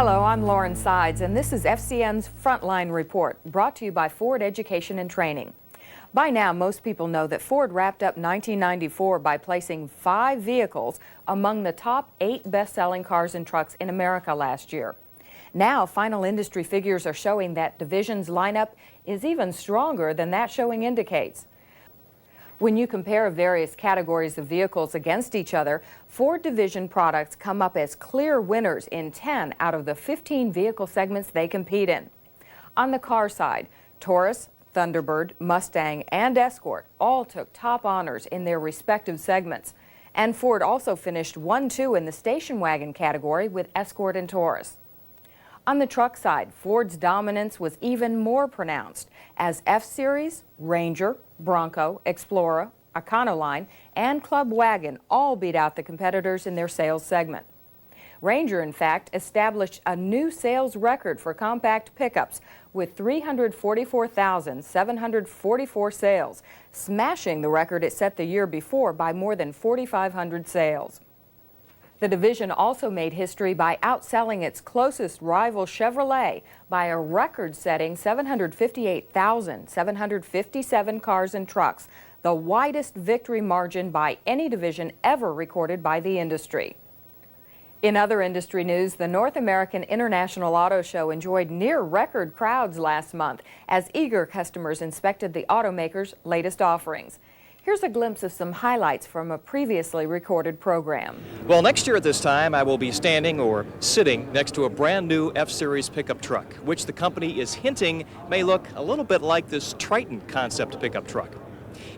Hello, I'm Lauren Sides, and this is FCN's Frontline Report, brought to you by Ford Education and Training. By now, most people know that Ford wrapped up 1994 by placing 5 vehicles among the top 8 best-selling cars and trucks in America last year. Now, final industry figures are showing that division's lineup is even stronger than that showing indicates. When you compare various categories of vehicles against each other, Ford division products come up as clear winners in 10 out of the 15 vehicle segments they compete in. On the car side, Taurus, Thunderbird, Mustang, and Escort all took top honors in their respective segments. And Ford also finished 1-2 in the station wagon category with Escort and Taurus. On the truck side, Ford's dominance was even more pronounced as F-Series, Ranger, Bronco, Explorer, Econoline, and Club Wagon all beat out the competitors in their sales segment. Ranger, in fact, established a new sales record for compact pickups with 344,744 sales, smashing the record it set the year before by more than 4,500 sales. The division also made history by outselling its closest rival Chevrolet by a record-setting 758,757 cars and trucks, the widest victory margin by any division ever recorded by the industry. In other industry news, the North American International Auto Show enjoyed near-record crowds last month as eager customers inspected the automakers' latest offerings. Here's a glimpse of some highlights from a previously recorded program. Well, next year at this time, I will be standing or sitting next to a brand new F-Series pickup truck, which the company is hinting may look a little bit like this Triton concept pickup truck.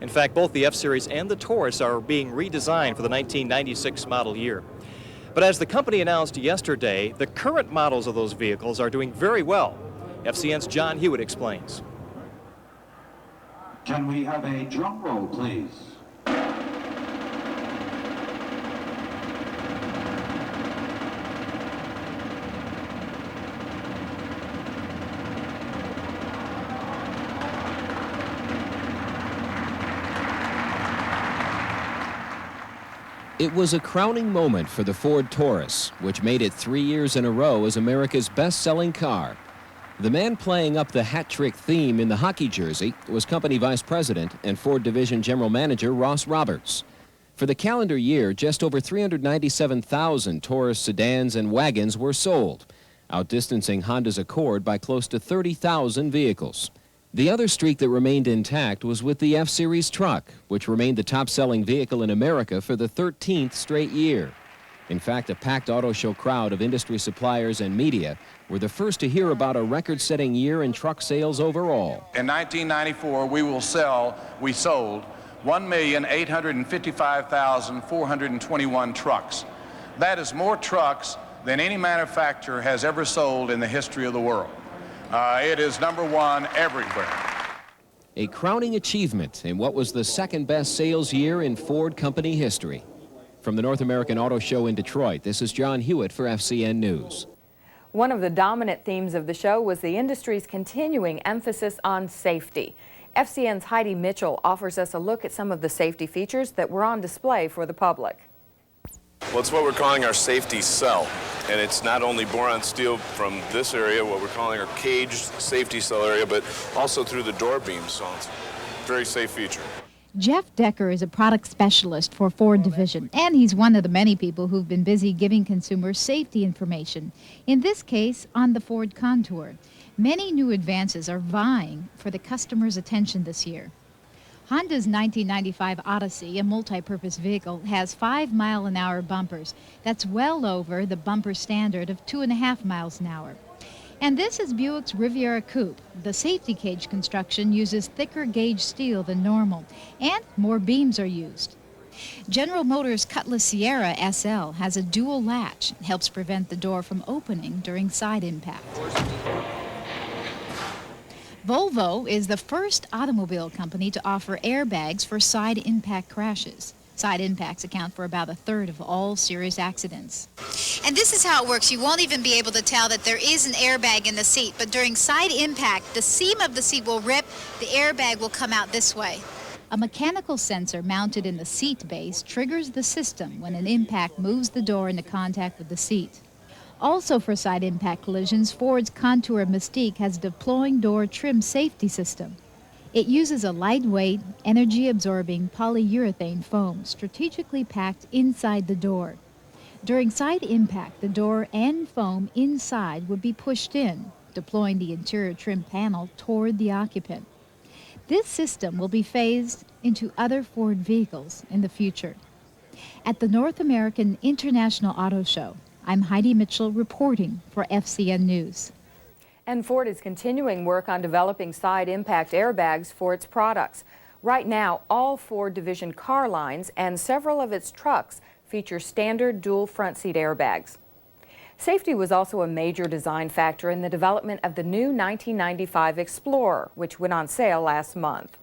In fact, both the F-Series and the Taurus are being redesigned for the 1996 model year. But as the company announced yesterday, the current models of those vehicles are doing very well. FCN's John Hewitt explains. Can we have a drum roll, please? It was a crowning moment for the Ford Taurus, which made it 3 years in a row as America's best-selling car. The man playing up the hat-trick theme in the hockey jersey was company vice president and Ford division general manager Ross Roberts. For the calendar year, just over 397,000 Taurus sedans and wagons were sold, outdistancing Honda's Accord by close to 30,000 vehicles. The other streak that remained intact was with the F-Series truck, which remained the top-selling vehicle in America for the 13th straight year. In fact, a packed auto show crowd of industry suppliers and media were the first to hear about a record-setting year in truck sales overall. In 1994, we sold 1,855,421 trucks. That is more trucks than any manufacturer has ever sold in the history of the world. It is #1 everywhere. A crowning achievement in what was the second-best sales year in Ford company history. From the North American Auto Show in Detroit, this is John Hewitt for FCN News. One of the dominant themes of the show was the industry's continuing emphasis on safety. FCN's Heidi Mitchell offers us a look at some of the safety features that were on display for the public. Well, it's what we're calling our safety cell, and it's not only boron steel from this area, what we're calling our caged safety cell area, but also through the door beams, so it's a very safe feature. Jeff Decker is a product specialist for Ford Division, and he's one of the many people who've been busy giving consumers safety information, in this case on the Ford Contour. Many new advances are vying for the customer's attention this year. Honda's 1995 Odyssey, a multi-purpose vehicle, has 5-mile-an-hour bumpers. That's well over the bumper standard of 2.5 miles an hour. And this is Buick's Riviera Coupe. The safety cage construction uses thicker gauge steel than normal, and more beams are used. General Motors' Cutlass Sierra SL has a dual latch. It helps prevent the door from opening during side impact. Volvo is the first automobile company to offer airbags for side impact crashes. Side impacts account for about 1/3 of all serious accidents. And this is how it works. You won't even be able to tell that there is an airbag in the seat, but during side impact, the seam of the seat will rip, the airbag will come out this way. A mechanical sensor mounted in the seat base triggers the system when an impact moves the door into contact with the seat. Also for side impact collisions, Ford's Contour Mystique has a deploying door trim safety system. It uses a lightweight, energy-absorbing polyurethane foam strategically packed inside the door. During side impact, the door and foam inside would be pushed in, deploying the interior trim panel toward the occupant. This system will be phased into other Ford vehicles in the future. At the North American International Auto Show, I'm Heidi Mitchell reporting for FCN News. And Ford is continuing work on developing side impact airbags for its products. Right now, all Ford division car lines and several of its trucks feature standard dual front seat airbags. Safety was also a major design factor in the development of the new 1995 Explorer, which went on sale last month.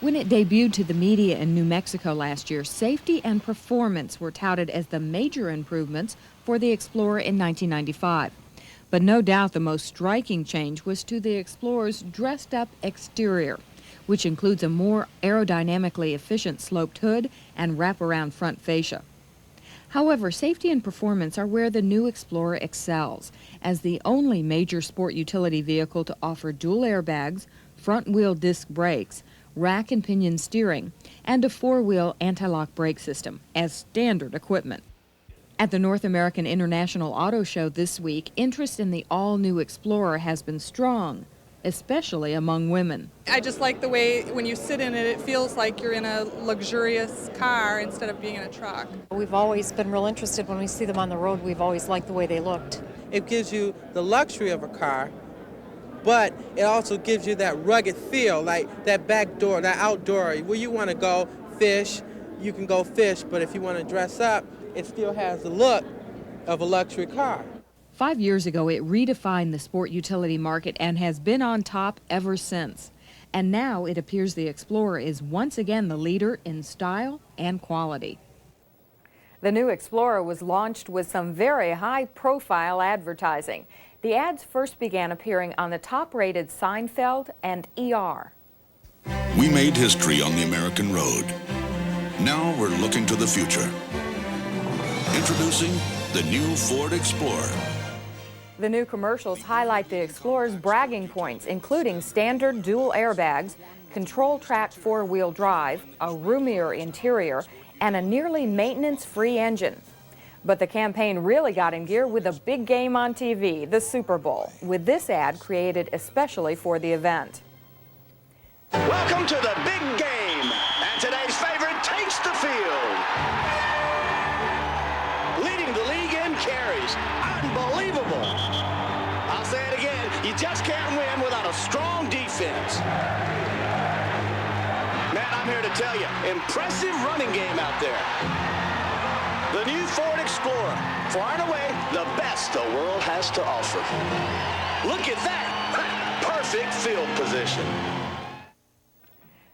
When it debuted to the media in New Mexico last year, safety and performance were touted as the major improvements for the Explorer in 1995. But no doubt the most striking change was to the Explorer's dressed-up exterior, which includes a more aerodynamically efficient sloped hood and wraparound front fascia. However, safety and performance are where the new Explorer excels, as the only major sport utility vehicle to offer dual airbags, front-wheel disc brakes, rack and pinion steering, and a four-wheel anti-lock brake system as standard equipment. At the North American International Auto Show this week, interest in the all-new Explorer has been strong, especially among women. I just like the way when you sit in it, it feels like you're in a luxurious car instead of being in a truck. We've always been real interested when we see them on the road. We've always liked the way they looked. It gives you the luxury of a car, but it also gives you that rugged feel, like that back door, that outdoor, where you want to go fish, you can go fish, but if you want to dress up, it still has the look of a luxury car. 5 years ago, it redefined the sport utility market and has been on top ever since. And now it appears the Explorer is once again the leader in style and quality. The new Explorer was launched with some very high-profile advertising. The ads first began appearing on the top-rated Seinfeld and ER. We made history on the American road. Now we're looking to the future. Introducing the new Ford Explorer. The new commercials highlight the Explorer's bragging points, including standard dual airbags, control-track four-wheel drive, a roomier interior, and a nearly maintenance-free engine. But the campaign really got in gear with a big game on TV, the Super Bowl, with this ad created especially for the event. Welcome to the big game, and today's favorite takes the field. Leading the league in carries. Unbelievable. I'll say it again, you just can't win without a strong defense. Man, I'm here to tell you, impressive running game out there. The new Ford Explorer, far and away the best the world has to offer. Look at that, perfect field position.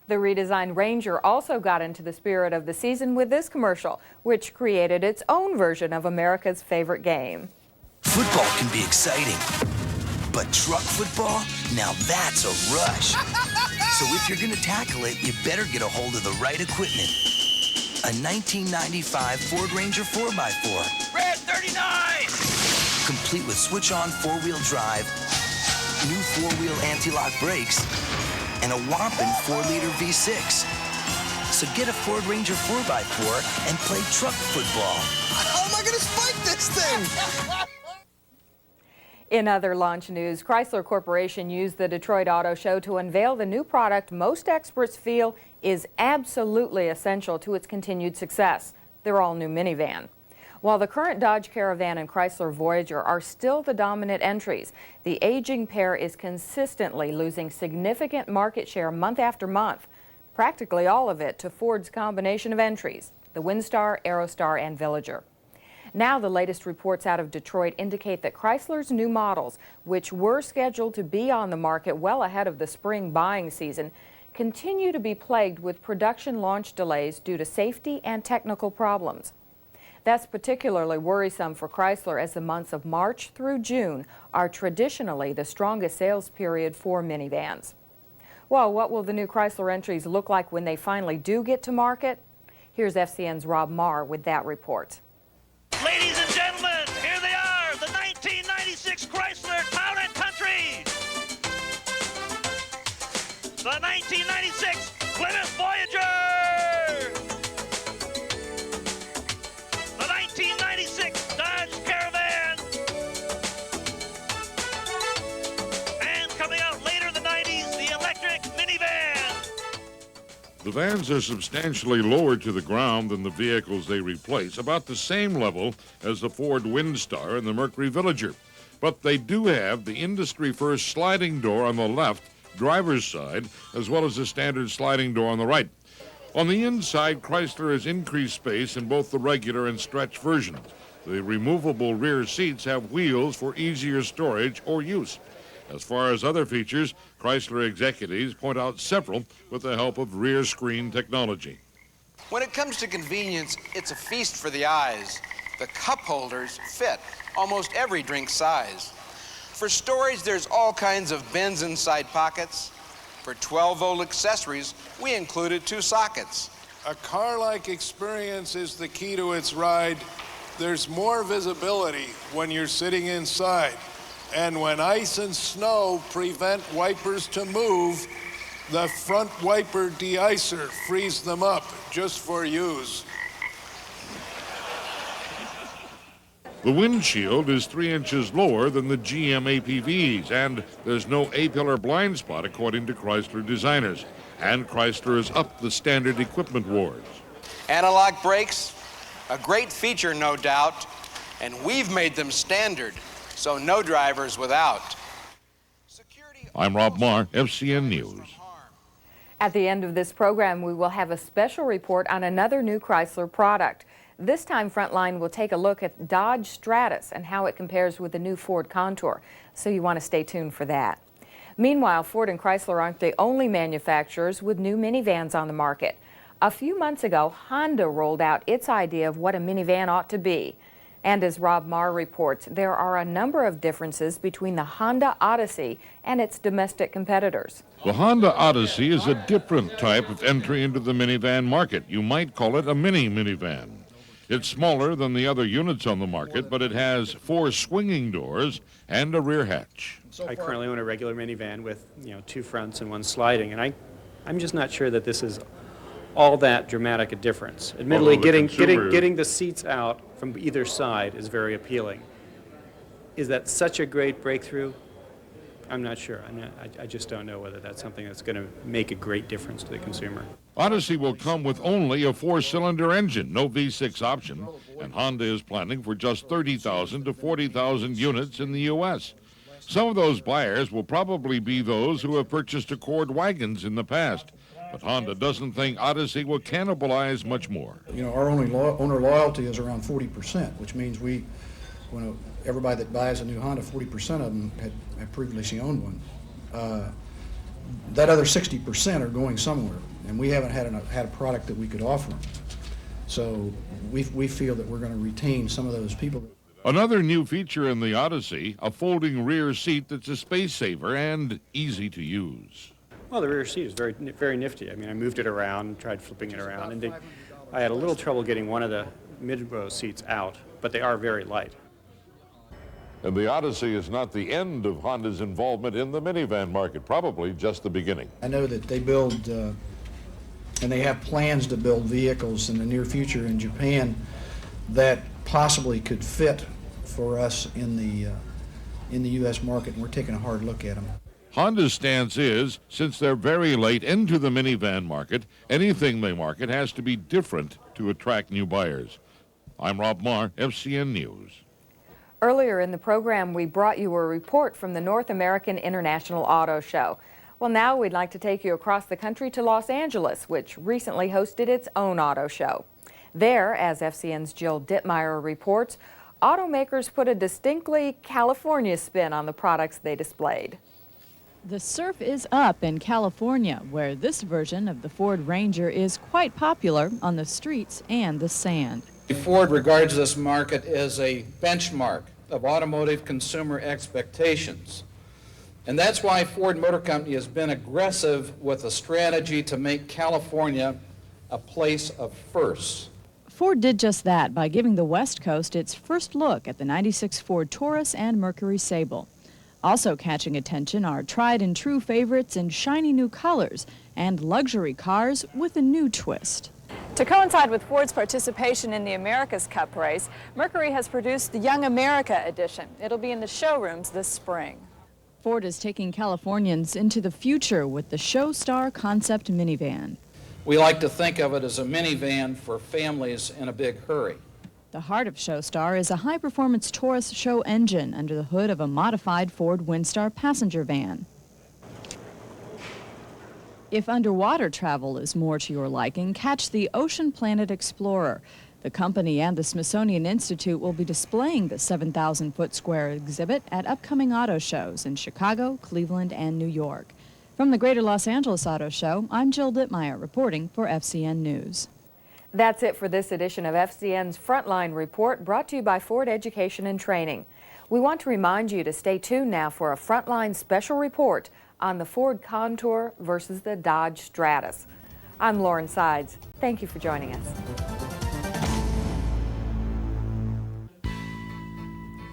The redesigned Ranger also got into the spirit of the season with this commercial, which created its own version of America's favorite game. Football can be exciting, but truck football, now that's a rush. So if you're gonna tackle it, you better get a hold of the right equipment. A 1995 Ford Ranger 4x4. Red 39! Complete with switch-on four-wheel drive, new four-wheel anti-lock brakes, and a whopping 4-liter V6. So get a Ford Ranger 4x4 and play truck football. How am I going to spike this thing? In other launch news, Chrysler Corporation used the Detroit Auto Show to unveil the new product most experts feel is absolutely essential to its continued success, their all-new minivan. While the current Dodge Caravan and Chrysler Voyager are still the dominant entries, the aging pair is consistently losing significant market share month after month, practically all of it to Ford's combination of entries, the Windstar, Aerostar, and Villager. Now the latest reports out of Detroit indicate that Chrysler's new models, which were scheduled to be on the market well ahead of the spring buying season, continue to be plagued with production launch delays due to safety and technical problems. That's particularly worrisome for Chrysler, as the months of March through June are traditionally the strongest sales period for minivans. Well, what will the new Chrysler entries look like when they finally do get to market? Here's FCN's Rob Marr with that report. Ladies and gentlemen, here they are, the 1996 Plymouth Voyager! The 1996 Dodge Caravan! And coming out later in the 90s, the electric minivan! The vans are substantially lower to the ground than the vehicles they replace, about the same level as the Ford Windstar and the Mercury Villager. But they do have the industry-first sliding door on the left, driver's side, as well as a standard sliding door on the right. On the inside, Chrysler has increased space in both the regular and stretch versions. The removable rear seats have wheels for easier storage or use. As far as other features, Chrysler executives point out several with the help of rear screen technology. When it comes to convenience, it's a feast for the eyes. The cup holders fit almost every drink size. For storage, there's all kinds of bins inside pockets. For 12-volt accessories, we included 2 sockets. A car-like experience is the key to its ride. There's more visibility when you're sitting inside. And when ice and snow prevent wipers to move, the front wiper de-icer frees them up just for use. The windshield is 3 inches lower than the GM APVs, and there's no A-pillar blind spot, according to Chrysler designers. And Chrysler has upped the standard equipment awards. Analog brakes, a great feature, no doubt, and we've made them standard, so no drivers without. I'm Rob Marr, FCN News. At the end of this program, we will have a special report on another new Chrysler product. This time, Frontline will take a look at Dodge Stratus and how it compares with the new Ford Contour, so you want to stay tuned for that. Meanwhile, Ford and Chrysler aren't the only manufacturers with new minivans on the market. A few months ago, Honda rolled out its idea of what a minivan ought to be. And as Rob Marr reports, there are a number of differences between the Honda Odyssey and its domestic competitors. The Honda Odyssey is a different type of entry into the minivan market. You might call it a mini minivan. It's smaller than the other units on the market, but it has 4 swinging doors and a rear hatch. I currently own a regular minivan with, 2 fronts and 1 sliding, and I'm just not sure that this is all that dramatic a difference. Admittedly, getting the seats out from either side is very appealing. Is that such a great breakthrough? I'm not sure. I just don't know whether that's something that's going to make a great difference to the consumer. Odyssey will come with only a 4-cylinder engine, no V6 option, and Honda is planning for just 30,000 to 40,000 units in the U.S. Some of those buyers will probably be those who have purchased Accord wagons in the past, but Honda doesn't think Odyssey will cannibalize much more. Our owner loyalty is around 40%, which means everybody that buys a new Honda, 40% of them had previously owned one. That other 60% are going somewhere, and we haven't had a product that we could offer them. So we feel that we're going to retain some of those people. Another new feature in the Odyssey, a folding rear seat that's a space saver and easy to use. Well, the rear seat is very, very nifty. I moved it around, tried flipping it around, and I had a little trouble getting one of the mid-row seats out, but they are very light. And the Odyssey is not the end of Honda's involvement in the minivan market, probably just the beginning. I know that they build, and they have plans to build vehicles in the near future in Japan that possibly could fit for us in the U.S. market, and we're taking a hard look at them. Honda's stance is, since they're very late into the minivan market, anything they market has to be different to attract new buyers. I'm Rob Marr, FCN News. Earlier in the program, we brought you a report from the North American International Auto Show. Well, now we'd like to take you across the country to Los Angeles, which recently hosted its own auto show. There, as FCN's Jill Dittmeyer reports, automakers put a distinctly California spin on the products they displayed. The surf is up in California, where this version of the Ford Ranger is quite popular on the streets and the sand. Ford regards this market as a benchmark of automotive consumer expectations. And that's why Ford Motor Company has been aggressive with a strategy to make California a place of firsts. Ford did just that by giving the West Coast its first look at the '96 Ford Taurus and Mercury Sable. Also catching attention are tried and true favorites in shiny new colors and luxury cars with a new twist. To coincide with Ford's participation in the America's Cup race, Mercury has produced the Young America edition. It'll be in the showrooms this spring. Ford is taking Californians into the future with the Showstar concept minivan. We like to think of it as a minivan for families in a big hurry. The heart of Showstar is a high-performance Taurus show engine under the hood of a modified Ford Windstar passenger van. If underwater travel is more to your liking, catch the Ocean Planet Explorer. The company and the Smithsonian Institute will be displaying the 7,000-foot square exhibit at upcoming auto shows in Chicago, Cleveland, and New York. From the Greater Los Angeles Auto Show, I'm Jill Dittmeyer reporting for FCN News. That's it for this edition of FCN's Frontline Report, brought to you by Ford Education and Training. We want to remind you to stay tuned now for a Frontline special report on the Ford Contour versus the Dodge Stratus. I'm Lauren Sides. Thank you for joining us.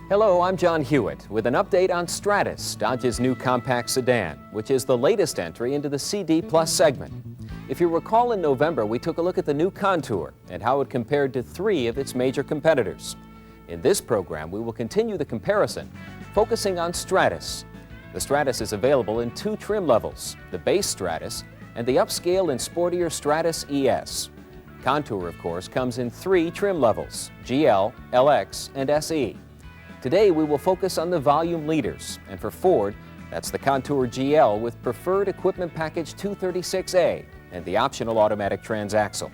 Hello, I'm John Hewitt with an update on Stratus, Dodge's new compact sedan, which is the latest entry into the CD Plus segment. If you recall, in November, we took a look at the new Contour and how it compared to 3 of its major competitors. In this program, we will continue the comparison, focusing on Stratus. The Stratus is available in 2 trim levels, the base Stratus and the upscale and sportier Stratus ES. Contour, of course, comes in 3 trim levels, GL, LX, and SE. Today, we will focus on the volume leaders, and for Ford, that's the Contour GL with Preferred Equipment Package 236A and the optional automatic transaxle.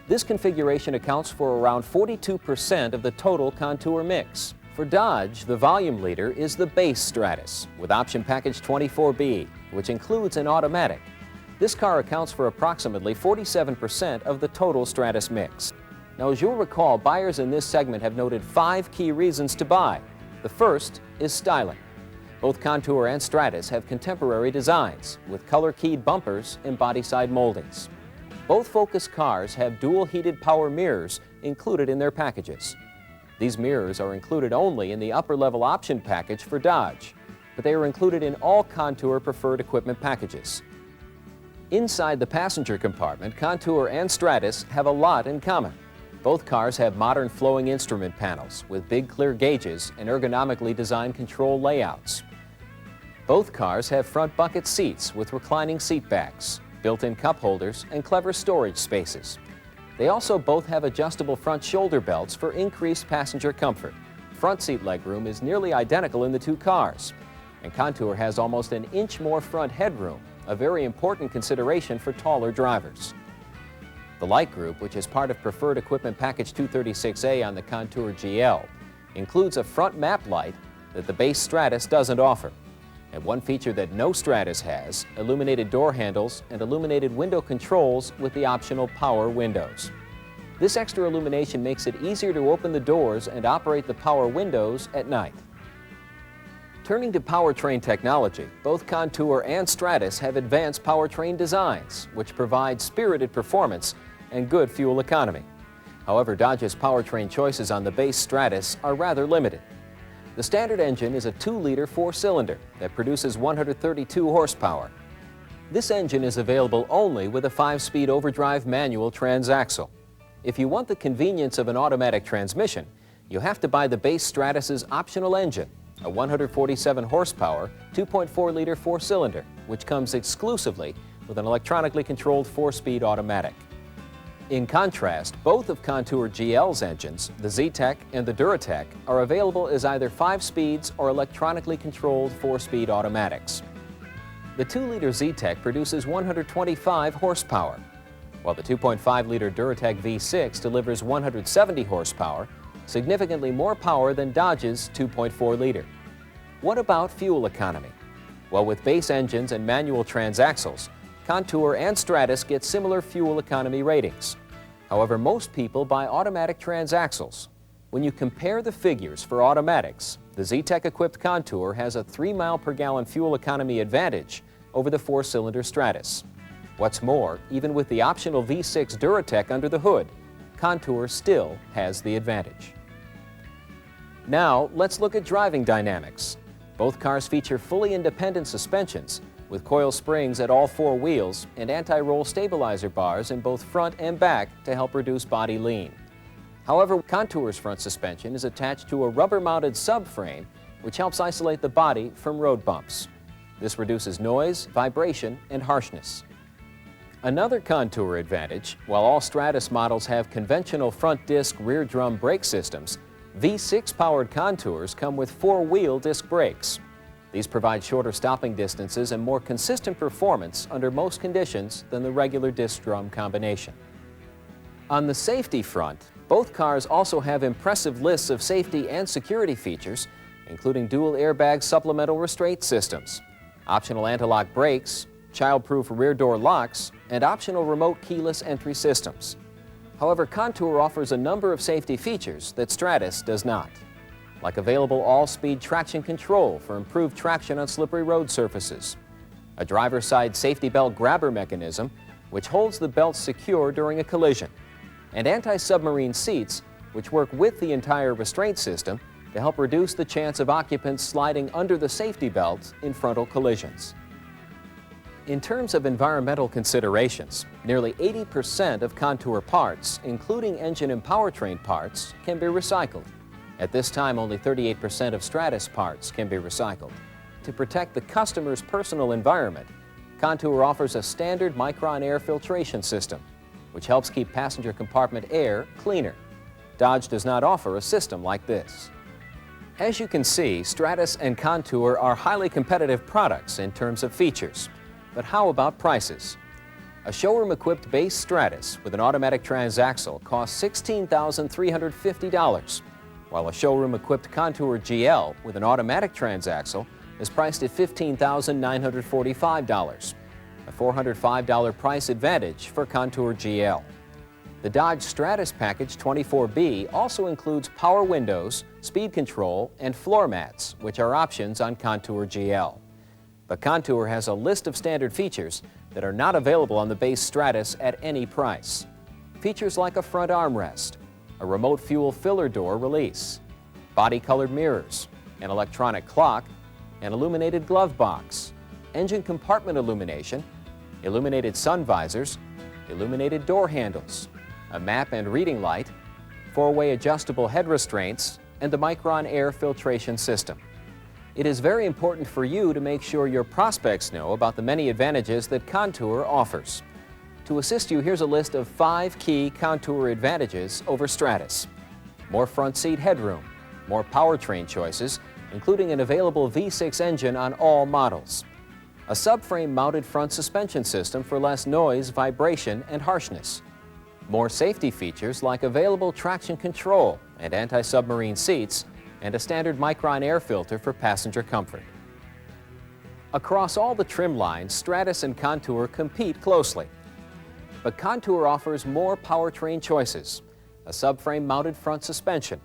This configuration accounts for around 42% of the total Contour mix. For Dodge, the volume leader is the base Stratus with option package 24B, which includes an automatic. This car accounts for approximately 47% of the total Stratus mix. Now, as you'll recall, buyers in this segment have noted 5 key reasons to buy. The first is styling. Both Contour and Stratus have contemporary designs with color-keyed bumpers and body-side moldings. Both Focus cars have dual heated power mirrors included in their packages. These mirrors are included only in the upper-level option package for Dodge, but they are included in all Contour Preferred Equipment packages. Inside the passenger compartment, Contour and Stratus have a lot in common. Both cars have modern flowing instrument panels with big clear gauges and ergonomically designed control layouts. Both cars have front bucket seats with reclining seat backs, built-in cup holders, and clever storage spaces. They also both have adjustable front shoulder belts for increased passenger comfort. Front seat legroom is nearly identical in the 2 cars, and Contour has almost an inch more front headroom, a very important consideration for taller drivers. The light group, which is part of Preferred Equipment Package 236A on the Contour GL, includes a front map light that the base Stratus doesn't offer. And one feature that no Stratus has, illuminated door handles and illuminated window controls with the optional power windows. This extra illumination makes it easier to open the doors and operate the power windows at night. Turning to powertrain technology, both Contour and Stratus have advanced powertrain designs, which provide spirited performance and good fuel economy. However, Dodge's powertrain choices on the base Stratus are rather limited. The standard engine is a 2-liter 4-cylinder that produces 132 horsepower. This engine is available only with a 5-speed overdrive manual transaxle. If you want the convenience of an automatic transmission, you have to buy the base Stratus's optional engine, a 147 horsepower, 2.4-liter 4-cylinder, which comes exclusively with an electronically controlled 4-speed automatic. In contrast, both of Contour GL's engines, the Z-Tech and the Duratec, are available as either 5 speeds or electronically controlled 4-speed automatics. The 2-liter Z-Tech produces 125 horsepower, while the 2.5-liter Duratec V6 delivers 170 horsepower, significantly more power than Dodge's 2.4-liter. What about fuel economy? Well, with base engines and manual transaxles, Contour and Stratus get similar fuel economy ratings. However, most people buy automatic transaxles. When you compare the figures for automatics, the Z-Tech-equipped Contour has a 3-mile-per-gallon fuel economy advantage over the 4-cylinder Stratus. What's more, even with the optional V6 Duratec under the hood, Contour still has the advantage. Now, let's look at driving dynamics. Both cars feature fully independent suspensions with coil springs at all 4 wheels and anti-roll stabilizer bars in both front and back to help reduce body lean. However, Contour's front suspension is attached to a rubber-mounted subframe which helps isolate the body from road bumps. This reduces noise, vibration, and harshness. Another Contour advantage, while all Stratus models have conventional front disc rear drum brake systems, V6-powered Contours come with 4-wheel disc brakes. These provide shorter stopping distances and more consistent performance under most conditions than the regular disc drum combination. On the safety front, both cars also have impressive lists of safety and security features, including dual airbag supplemental restraint systems, optional anti-lock brakes, child-proof rear door locks, and optional remote keyless entry systems. However, Contour offers a number of safety features that Stratus does not, like available all-speed traction control for improved traction on slippery road surfaces, a driver's side safety belt grabber mechanism which holds the belt secure during a collision, and anti-submarine seats which work with the entire restraint system to help reduce the chance of occupants sliding under the safety belt in frontal collisions. In terms of environmental considerations, nearly 80% of Contour parts, including engine and powertrain parts, can be recycled. At this time, only 38% of Stratus parts can be recycled. To protect the customer's personal environment, Contour offers a standard micron air filtration system, which helps keep passenger compartment air cleaner. Dodge does not offer a system like this. As you can see, Stratus and Contour are highly competitive products in terms of features. But how about prices? A showroom-equipped base Stratus with an automatic transaxle costs $16,350, while a showroom-equipped Contour GL with an automatic transaxle is priced at $15,945, a $405 price advantage for Contour GL. The Dodge Stratus Package 24B also includes power windows, speed control, and floor mats, which are options on Contour GL. But Contour has a list of standard features that are not available on the base Stratus at any price. Features like a front armrest, a remote fuel filler door release, body-colored mirrors, an electronic clock, an illuminated glove box, engine compartment illumination, illuminated sun visors, illuminated door handles, a map and reading light, 4-way adjustable head restraints, and the Micron air filtration system. It is very important for you to make sure your prospects know about the many advantages that Contour offers. To assist you, here's a list of 5 key Contour advantages over Stratus. More front seat headroom, more powertrain choices, including an available V6 engine on all models, a subframe-mounted front suspension system for less noise, vibration, and harshness, more safety features like available traction control and anti-submarine seats, and a standard Micron air filter for passenger comfort. Across all the trim lines, Stratus and Contour compete closely. But Contour offers more powertrain choices, a subframe-mounted front suspension,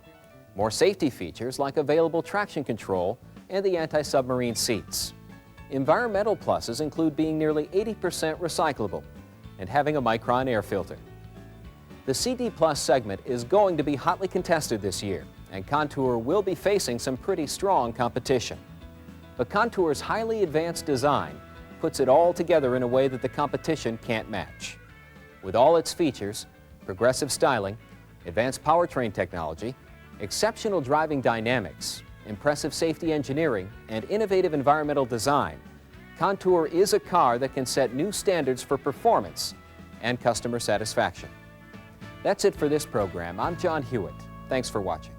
more safety features like available traction control and the anti-submarine seats. Environmental pluses include being nearly 80% recyclable and having a Micron air filter. The CD Plus segment is going to be hotly contested this year, and Contour will be facing some pretty strong competition. But Contour's highly advanced design puts it all together in a way that the competition can't match. With all its features, progressive styling, advanced powertrain technology, exceptional driving dynamics, impressive safety engineering, and innovative environmental design, Contour is a car that can set new standards for performance and customer satisfaction. That's it for this program. I'm John Hewitt. Thanks for watching.